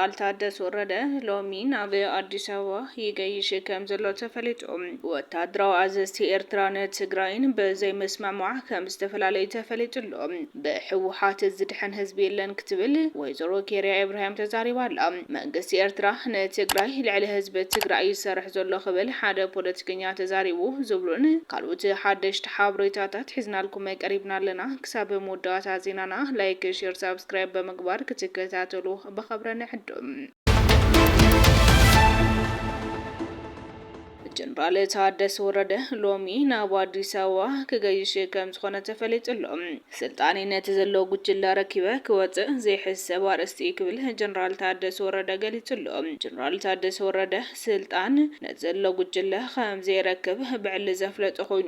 ጀነራል ታደሰ ወረደ ሎሚን ኣብ አዲስ አበባ ይገይሽ ከም ዘሎ ተፈሊጦም ወታደራዊ ኣዘዝቲ ኤርትራን ትግራይን በዘይ መስማማዕ ከም ዝተፈላለዩ ተፈሊጡሎም በሕወሓት ዝድሕን ህዝቢ የለን ክትብል ወይዘሮ ኬርያ ኢብራሂም ተዛሪባ ኣላ። መንግስቲ ኤርትራ ንትግራይ ልዕሊ ህዝቢ ትግራይ ይሰርሕ ዘሎ ክብል ሓደ ፖለቲከኛ ተዛሪቡ ዝብሉን ካልኦት ሓደሽቲ ሓበሬታታት ሒዝናልኩም ቀሪብና ኣለና። ክሳብ መወዳእታ ዜናና ላይክ ሼር ሰብስክራይብ በመግባር ክትከታተሉ بخبرنا عندهم. ጀነራል ታደሰ ወረደ ሎሚ ናብ አዲስ አበባ ክገይሽ ከም ዝኾነ ተፈሊጡሎም ስልጣንነት ዘሎ ጉጅለ ረኪበ ክወፅእ ዘይሕሰብ ኣርእስቲ ክብል ጀነራል ታደሰ ወረደ ገሊጹሎም። ጀነራል ታደሰ ወረደ ስልጣን ነዘሎ ጉጅለ ከም ዘይረክብ ብዕሊ ዘፍለጠ ኮይኑ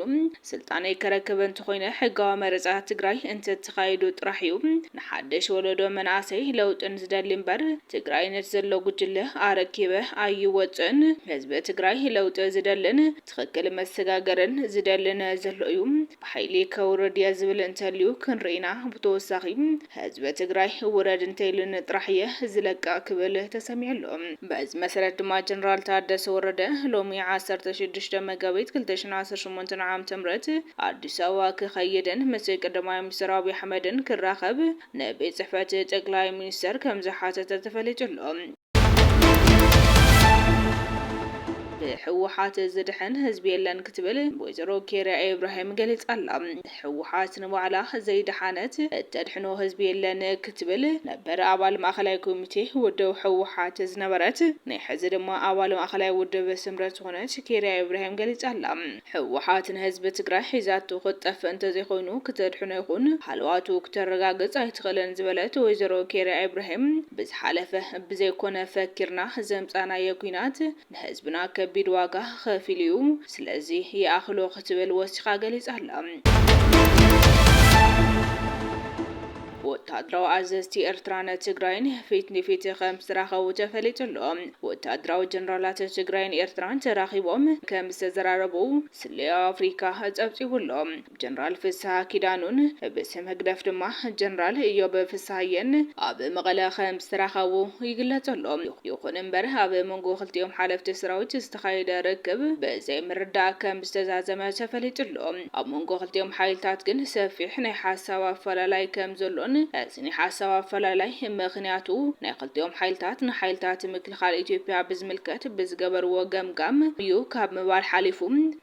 ስልጣን ከረክብ እንተኮይነ ሕጋዊ መረፃ ትግራይ እንትተኻይዱ ጥራሕ እዩ ንሓደሽ ወለዶ መናእሰይ ለውጥን ዝደሊ እምበር ትግራይ ነዘሎ ጉጅለ ኣረኪበ ኣይወፅን ህዝቢ ትግራይ ለውጥ ዝደልን ትኽክል መሰጋገርን ዝደልን ዘሎ እዩ ብሓይሊ ከውረድ ዝብል እንተልዩ ክንሪና ብተወሳኺ ህዝቢ ትግራይ ውረድ እንተይልን ጥራሕየ ዝለቃ ክብል ተሰሚዕሎም። በዚ መሰረት ድማ ጀነራል ታደሰ ወረደ ሎሚ 16 መጋቢት 2018 ዓ.ም አዲስ አበባ ክኸይድን ምስ ቀዳማይ ሚኒስትር አብይ አሕመድን ክራኸብ ንቤት ጽሕፈት ጠቅላይ ሚኒስትር ከም ዝሓተተ ተፈሊጡሎም። ሕወሓት ዝድሕን ህዝቢ የለን ክትብል ወይዘሮ ኬርያ ኢብራሂም ገሊጻላ። ሕወሓት ንባዕላ ዘይድሓነት ተድሕኖ ህዝቢ የለን ክትብል ነበር ኣባል ማእኸላይ ኮሚቴ ውድብ ሕወሓት ዝነበረት ናይ ሕዚ ድማ ኣባል ማእኸላይ ውድብ ስምረት ዝኾነት ኬርያ ኢብራሂም ገሊጻላ። ሕወሓት ንህዝቢ ትግራይ ሒዛቱ ክጠፍ እንተዘይኮይኑ ክትድሕኖ ይኹን ሃልዋቱ ክተረጋግጽ ኣይትኽእልን ዝበለት ወይዘሮ ኬርያ ኢብራሂም ብዝሓለፈ ብዘይኮነ ፈኪርና ዘምፃናየ ኩናት ንህዝብና ከቢድ ዋጋ ከፊል እዩ ስለዚ ይኣኽሎ ክትብል ወሲኻ ገሊጻላ። ወታደራዊ ኣዘዝቲ ኤርትራን ትግራይን ፊት ንፊት ከም ዝተራኸቡ ተፈሊጡሎም። ወታደራዊ ጀነራላት ትግራይን ኤርትራን ተራኺቦም ከም ዝተዘራረቡ ስልዮ ኣፍሪካ ጸብጺቡሎም። ጀነራል ፍስሓ ኪዳኑን ብስም ህግደፍ ድማ ጀነራል ኢዮብ ፍስሓየን ኣብ መቐለ ከም ዝተራኸቡ ይግለጸሎም። ይኹን እምበር ኣብ መንጎ ክልቲኦም ሓለፍቲ ሰራዊት ዝተኻየደ ርክብ በዘይ ምርዳእ ከም ዝተዛዘመ ተፈሊጡሎም። ኣብ መንጎ ክልቲኦም ሓይልታት ግን ሰፊሕ ናይ ሓሳብ ኣፈላላይ ከም ዘሎን እዚኒ ሓሳብ ኣፈላላይ ምኽንያቱ ናይ ክልቲኦም ሓይልታት ንሓይልታት ምክልኻል ኢትዮጵያ ብዝምልከት ብዝገበርዎ ገምጋም እዩ ካብ ምባል ሓሊፉ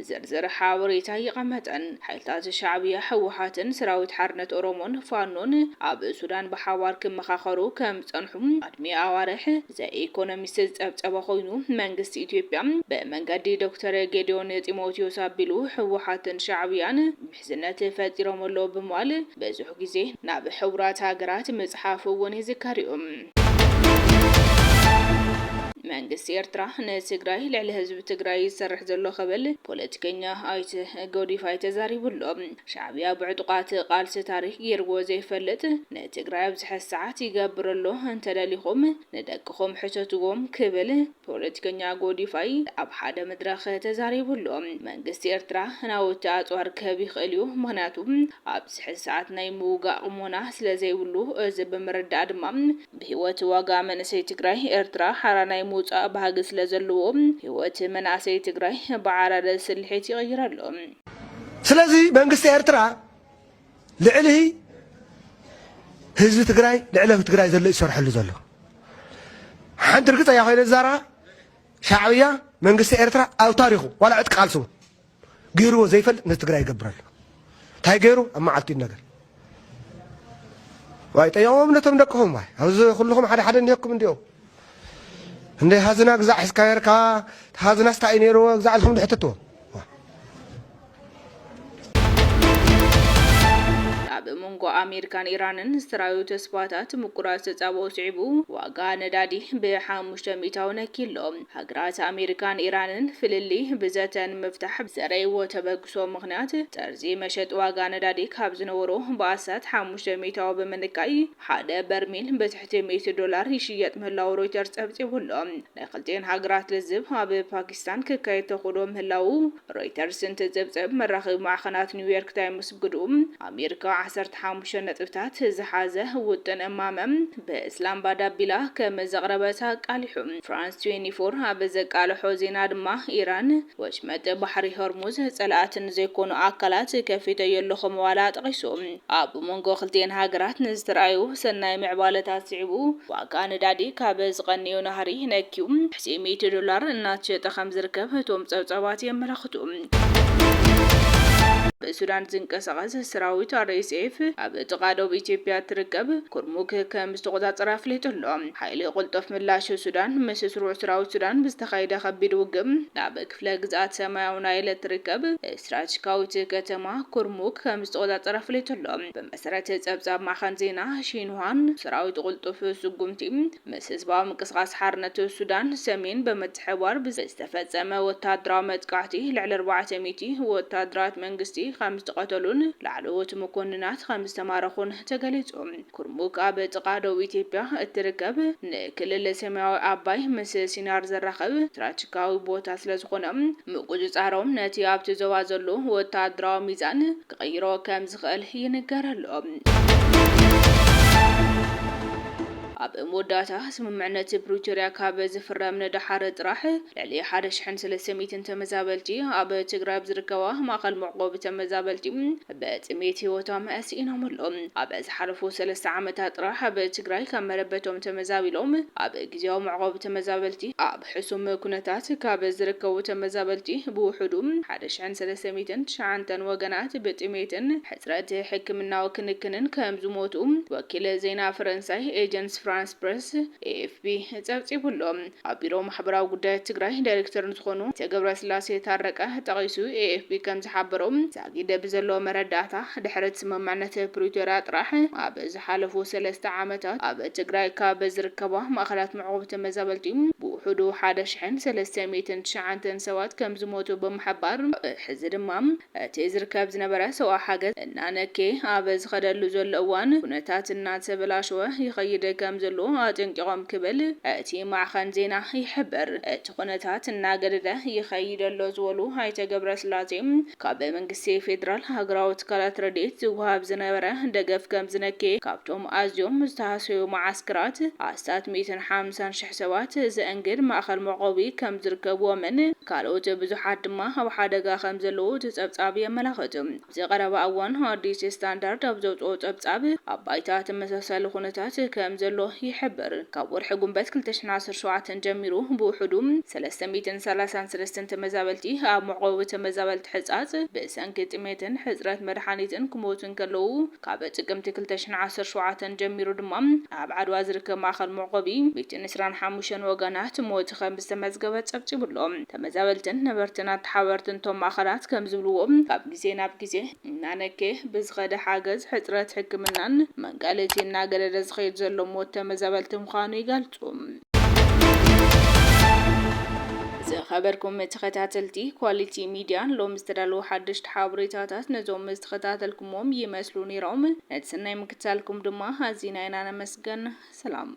ዝርዝር ሓበሬታ ይቐመጠን። ሓይልታት ሻዕብያ ሕወሓትን ሰራዊት ሓርነት ኦሮሞን ፋኖን ኣብ ሱዳን ብሓባር ክመኻኸሩ ከም ጸንሑ ቅድሚ ኣዋርሕ ዘኢኮኖሚስት ዝጸብጸበ ኮይኑ መንግስቲ ኢትዮጵያ ብመንገዲ ዶክተር ጌዲዮን ጢሞቴዎስ ኣቢሉ ሕወሓትን ሻዕብያን ምሕዝነት ፈጢሮም ኣሎ ብምባል ብዙሕ ግዜ ናብ ሕቡራት ሃገራት መጽሓፍ እውን ይዝካሪኦም። መንግስቲ ኤርትራ ንትግራይ ልዕሊ ህዝቢ ትግራይ ይሰርሕ ዘሎ ክብል ፖለቲከኛ ኣይተ ጎዲፋይ ተዛሪቡሎም። ሻዕብያ ብዕጡቃት ቃልሲ ታሪክ ጌርዎ ዘይፈልጥ ንትግራይ ኣብ ዝሕዝ ሰዓት ይገብረሎ እንተደሊኹም ንደቅኹም ሕተትዎም ክብል ፖለቲከኛ ጎዲፋይ ኣብ ሓደ መድረኽ ተዛሪቡሎም። መንግስቲ ኤርትራ ናውቲ ኣጽዋር ከብ ይኽእል እዩ ምክንያቱ ኣብ ዝሕዝ ሰዓት ናይ ምውጋእ ቁሞና ስለዘይብሉ እዚ ብምርዳእ ድማ ብሂወት ዋጋ መንእሰይ ትግራይ ኤርትራ ሓራናይ ሙጻእ ባህጊ ስለዘለዎም ህይወት መናእሰይ ትግራይ ብዓራረ ስልሒት ይቕይረሎም። ስለዚ መንግስቲ ኤርትራ ልዕሊ ህዝቢ ትግራይ ልዕሊ ትግራይ ዘሎ ይሰርሐሉ ዘሎ ሓንቲ ርግፀ ያ ኮይነ ዛራ ሻዕብያ መንግስቲ ኤርትራ ኣብ ታሪኹ ዋላ ዕጥቃልሱ ገይርዎ ዘይፈልጥ ንትግራይ ይገብረሉ እንታይ ገይሩ ኣብ መዓልቲ ነገር ዋይ ጠያሞም ነቶም ደቅኹም ዋይ ኣብዚ ኩልኹም ሓደ ሓደ ንየኩም እንዲኦ እንደ ሃዝና ግዛዕ ሕስካየርካ ሃዝና ስታይ ነይሩ ግዛዕ ልኩም ድሕተትዎ ኣብ መንጎ ኣሜሪካን ኢራንን ዝተራዩ ተስፋታት ምቁራት ተጻብኦ ስዒቡ ዋጋ ነዳዲ ብ500 ነኪሎም። ሃገራት ኣሜሪካን ኢራንን ፍልሊ ብዘተን ምፍታሕ ዘረይዎ ተበግሶ ምክንያት ጠርዚ መሸጥ ዋጋ ነዳዲ ካብ ዝነበሮ ብኣሳት 500 ብምንካይ ሓደ በርሚል ብትሕቲ $100 ይሽየጥ ምህላው ሮይተርስ ጸብጺቡሎም። ናይ ክልቲአን ሃገራት ልዝብ ኣብ ፓኪስታን ክካየድ ተኽእሎ ምህላው ሮይተርስ እንትጽብጽብ መራኸቢ ማዕኸናት ኒውዮርክ ታይምስ ግድኡም ኣሜሪካ 15 ነጥብታት ዝሓዘ ውጥን እማመም በእስላም ባዳቢላ ከመዘቅረበታ ቃሊሑ ፍራንስ 24 ኣብ ዘቃልሖ ዜና ድማ ኢራን ወሽመጥ ባሕሪ ሆርሙዝ ጸላኣትን ዘይኮኑ ኣካላት ከፊተየለኹም ዋላ ጠቂሱ ኣብ መንጎ ክልቲአን ሃገራት ንዝተረኣዩ ሰናይ ምዕባለታት ስዒቡ ዋጋ ነዳዲ ካብ ዝቐንዩ ናህሪ ነኪዩ $100 እናተሸጠ ከም ዝርከብ እቶም ጸብጻባት የመላኽቱ በሱዳን ዝንቀሳቀስ ሰራዊት RSF ኣብ ጥቃዶብ ኢትዮጵያ ትርከብ ኩርሙክ ከም ዝተቆጻጸረ ፍለጥሎ ሓይሊ ቁልጡፍ ምላሽ ሱዳን ምስ ስሩዕ ሰራዊት ሱዳን ብዝተኻየደ ከቢድ ውግም ናብ ክፍለ ግዛት ሰማያዊ ናይል ትርከብ ስትራቴጂካዊት ከተማ ኩርሙክ ከም ዝተቆጻጸረ ፍለጥሎ በመሰረት ጸብጻብ ማኸን ዜና ሺንዋን ሰራዊት ቁልጡፍ ስጉምቲ ምስ ህዝባዊ ምንቅስቃስ ሓርነት ሱዳን ሰሜን በመትሕዋር ብዝተፈጸመ ወታደራዊ መጥቃዕቲ ልዕሊ 400 ወታደራት መንግስቲ ከም ዝተቀተሉን ላዕለዎት መኮንናት ከም ዝተማረኹን ተገሊጹ ኩርሙክ ኣብ ጥቃዶብ ኢትዮጵያ እትርከብ ንክልል ሰማያዊ ኣባይ ምስ ሲናር ዘራኸብ ስትራቴጂካዊ ቦታ ስለዝኾነ ምቁጽጻሮም ነቲ ኣብቲ ዞባ ዘሎ ወታደራዊ ሚዛን ክቕይሮ ከም ዝኽእል ይንገረሎ ኣብ ሞዳታ ስምምዕነት ፕሪቶሪያ ካብ ዝፍረም ንድሓር ጥራሕ ልዕሊ 1300 ተመዛበልቲ ኣብ ትግራይ ዝርከባ ማእከል መዕቆቢ ተመዛበልቲ በጥሜት ህይወቶም ኣስኢኖምሎም ኣብ ዝሓለፉ 3 ዓመታት ጥራሕ ኣብ ትግራይ ካብ መረበቶም ተመዛቢሎም ኣብ ግዚያዊ መዕቆቢ ተመዛበልቲ ኣብ ሕሱም ኩነታት ካብ ዝርከቡ ተመዛበልቲ ብውሕዱ 1309 ወገናት በጥሜትን ሕጽረት ሕክምናዊ ክንክንን ከም ዝሞቱ ወኪል ዜና ፈረንሳይ ኤጀንሲ ፍራንስ ፕሬስ AFP ጸብጺቡሎም ኣብ ቢሮ ማሕበራዊ ጉዳያት ትግራይ ዳይሬክተር ዝኾኑ ተገብረ ስላሴ ታረቀ ጠቂሱ AFP ከም ዝሓበሮም ዛጊደ ብዘሎ መረዳእታ ድሕረት ስምምዕነት ፕሪቶሪያ ጥራሕ ኣብ ዝሓለፉ 3 ዓመታት ኣብ ትግራይ ካብ ዝርከባ ማእከላት መዕቆቢ ተመዛበልቲ ብውሕዱ 1309 ሰባት ከም ዝሞቱ ብምሕባር ሕዚ ድማ እቲ ዝርከብ ዝነበረ ሰብኣዊ ሓገዝ እናነከ ኣብ ዝኸደሉ ዘሎ እዋን ኩነታት እናተበላሸወ ይኸይድ ከም ዘሎ አጥንቂቆም ክብል እቲ ማዕኸን ዜና ይሕብር እቲ ኩነታት እናገደደ ይኸይደሎ ዝበሉ ኣይተገብረ ስላሴ ካብ መንግስቲ ፌደራል ሃገራዊ ትካላት ረድኤት ዝወሃብ ዝነበረ ደገፍ ከም ዝነከ ካብቶም ኣዝዮም ዝተሃሰዩ ማዓስከራት ኣስታት 150,000 ሰባት ዘእንግድ ማእከል መዕቆቢ ከም ዝርከብዎምን ካልኦት ብዙሓት ድማ ኣብ ሓደጋ ከም ዘለዉ ተጸብጻቢ የመላኽት ዝቐረበ እዋን አዲስ ስታንዳርድ ኣብ ዘውፅኦ ጸብጻብ ኣብ ባይታ ተመሳሳሊ ኩነታት ከም ዘሎ ይሕብር ካብ ወርሒ ጉንበት 2017 ጀሚሩ ብውሕዱ 333 ተመዛበልቲ ኣብ መዕቆቢ ተመዛበልቲ ሕጻጽ ብሰንኪ ጥሜትን ሕጽረት መድሓኒትን ክሞቱን ከለዉ ካብ ጥቅምቲ 2017 ጀሚሩ ድማ ኣብ ዓድዋ ዝርከብ ማእከል መዕቆቢ 125 ወገናት ሞት ከም ዝተመዝገበ ጸብጺቡሎም ተመዛበልትን ነበርትን ተሓበርትን ቶም ማእከላት ከም ዝብልዎም ካብ ግዜ ናብ ግዜ እናነከ ብዝኸደ ሓገዝ ሕጽረት ሕክምናን መንቃለቲ እናገደደ ዝኸይድ ዘሎ ሞት ተመዛበልቲ ምዃኑ ይገልጹ خبركم تخاتلتي كواليتي ميديا لو مستدلو حدش حابريتاتات نزوم مستخاتلكم يمسلوني روم نتسنى مكتالكم دما هزينا انا مسجن سلام